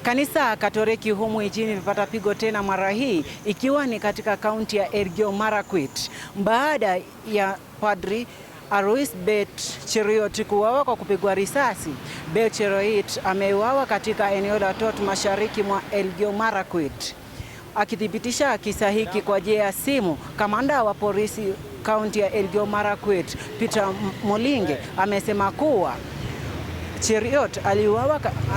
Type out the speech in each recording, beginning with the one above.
Kanisa Katoliki humu nchini lipata pigo tena mara hii ikiwa ni katika kaunti ya Elgeyo Marakwet baada ya Padri Alois Bet Cheruiyot kuuawa kwa kupigwa risasi. Bet Cheruiyot ameuawa katika eneo la Tot mashariki mwa Elgeyo Marakwet. Akithibitisha kisa hiki kwa njia ya simu, kamanda wa polisi kaunti ya Elgeyo Marakwet Peter Molinge amesema kuwa Cheruiyot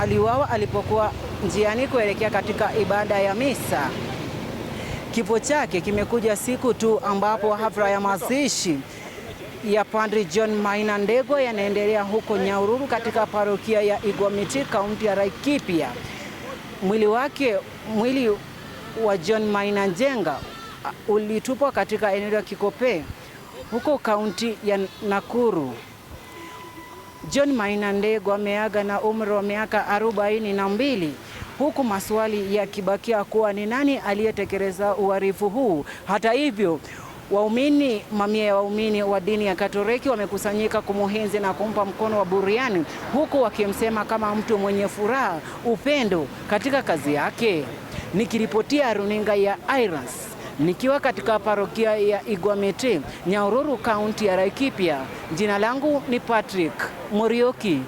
aliuawa alipokuwa njiani kuelekea katika ibada ya misa. Kifo chake kimekuja siku tu ambapo hafla ya mazishi ya Padri John Maina Ndegwa yanaendelea huko Nyahururu katika parokia ya Igwamiti kaunti ya Laikipia. Mwili wa John Maina Njenga ulitupwa katika eneo la Kikope huko kaunti ya Nakuru. John Maina Ndegwa ameaga na umri wa miaka 42 huku maswali yakibakia kuwa ni nani aliyetekeleza uhalifu huu. Hata hivyo, mamia ya waumini wa dini ya Katoliki wamekusanyika kumuenzi na kumpa mkono wa buriani huku wakimsema kama mtu mwenye furaha, upendo katika kazi yake. Nikiripotia runinga ya Irans nikiwa katika parokia ya Igwamiti, Nyahururu kaunti ya Laikipia, jina langu ni Patrick Muriuki.